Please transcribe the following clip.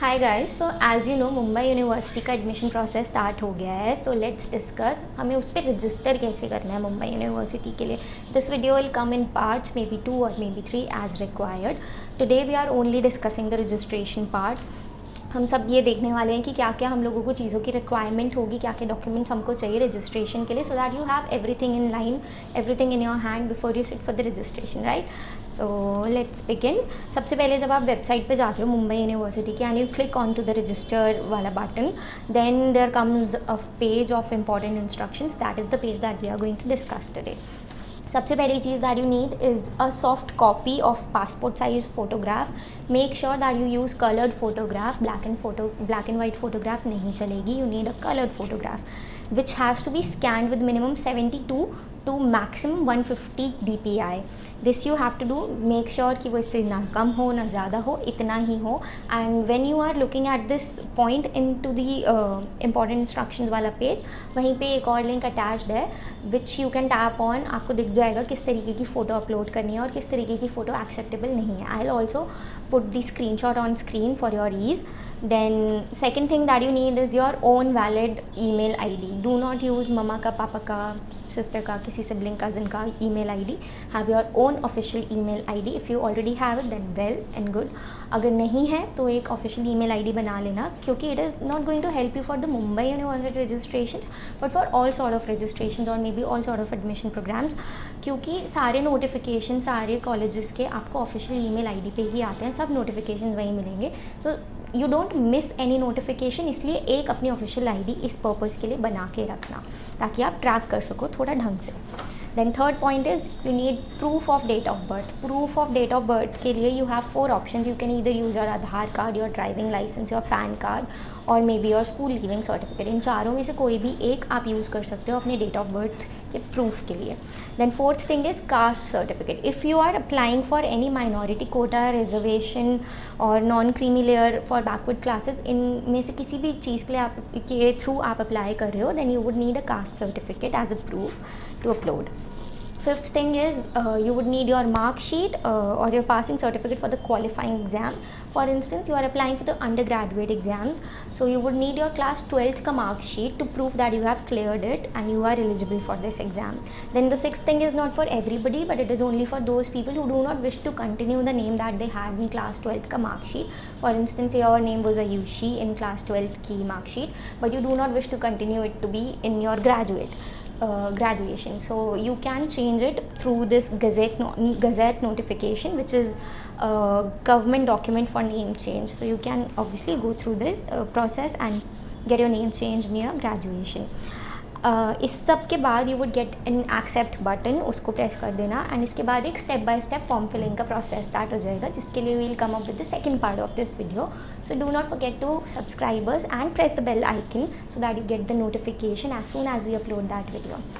Hi guys, so as you know Mumbai university का admission process start हो गया है. तो लेट्स डिस्कस हमें उस पर रजिस्टर कैसे करना है मुंबई यूनिवर्सिटी के लिए. This video will come in parts, maybe 2 और may be 3 as required. Today we are only discussing the registration part. हम सब ये देखने वाले हैं कि क्या क्या हम लोगों को चीज़ों की रिक्वायरमेंट होगी, क्या क्या डॉक्यूमेंट्स हमको चाहिए रजिस्ट्रेशन के लिए, so that you have everything in line, everything in your hand before you sit for the registration, right. So let's begin. सबसे पहले जब आप वेबसाइट पे जाते हो मुंबई यूनिवर्सिटी की and you click on to the register वाला button, then there comes a page of important instructions. That is the page that we are going to discuss today. सबसे पहली चीज़ that you need is a soft copy of passport size photograph. Make sure that you use coloured photograph. Black and white photograph नहीं चलेगी. You need a coloured photograph which has to be scanned with minimum 72 to maximum 150 DPI. This you have to do. Make sure कि वो इससे ना कम हो ना ज़्यादा हो, इतना ही हो. And when you are looking at this point into the important instructions वाला पेज, वहीं पे एक और लिंक अटैच्ड है which you can tap on. आपको दिख जाएगा किस तरीके की फ़ोटो अपलोड करनी है और किस तरीके की फ़ोटो एक्सेप्टेबल नहीं है. I'll also put the screenshot on screen for your ease. Then second thing that you need is your own valid email ID. Do not use mama का, पापा का, सिस्टर का, किसी सिबलिंग कज़न का email ID. Have your own official email ID. If you already have it then well and good. अगर नहीं है तो एक official email ID बना लेना, क्योंकि it is not going to help you for the Mumbai University registrations but for all sort of registrations or maybe all sort of admission programs. क्योंकि सारे नोटिफिकेशन सारे कॉलेजेस के आपको official email ID पे ही आते हैं, सब नोटिफिकेशन वहीं मिलेंगे. तो you don't miss any notification, इसलिए एक अपनी ऑफिशियल आईडी इस पर्पज़ के लिए बना के रखना ताकि आप ट्रैक कर सको थोड़ा ढंग से. Then third point is you need proof of date of birth. Proof of date of birth के लिए you have 4 option. You can either use your Aadhaar card, your driving licence, your PAN card और मे be your school leaving certificate. इन चारों में से कोई भी एक आप यूज़ कर सकते हो अपने डेट ऑफ बर्थ के प्रूफ के लिए. Then fourth thing is caste certificate. If you are applying for any minority quota, reservation और non creamy layer for backward classes, इनमें से किसी भी चीज़ के लिए आप के थ्रू आप अप्लाई कर रहे हो, then you would need a caste certificate as a proof to upload. Fifth thing is you would need your mark sheet or your passing certificate for the qualifying exam. For instance, you are applying for the undergraduate exams, so you would need your class 12th ka mark sheet to prove that you have cleared it and you are eligible for this exam. Then the sixth thing is not for everybody, but it is only for those people who do not wish to continue the name that they had in class 12th ka mark sheet. For instance, your name was Ayushi in class 12th ki mark sheet, but you do not wish to continue it to be in your graduation. So you can change it through this gazette notification, which is a government document for name change. So you can obviously go through this process and get your name changed in your graduation. इस सब के बाद you would get an accept button, उसको press कर देना and इसके बाद एक step by step form filling का प्रोसेस स्टार्ट हो जाएगा, जिसके लिए we will come up with the second part of this video. So do not forget to subscribe us and press the bell icon so that you get the notification as soon as we upload that video.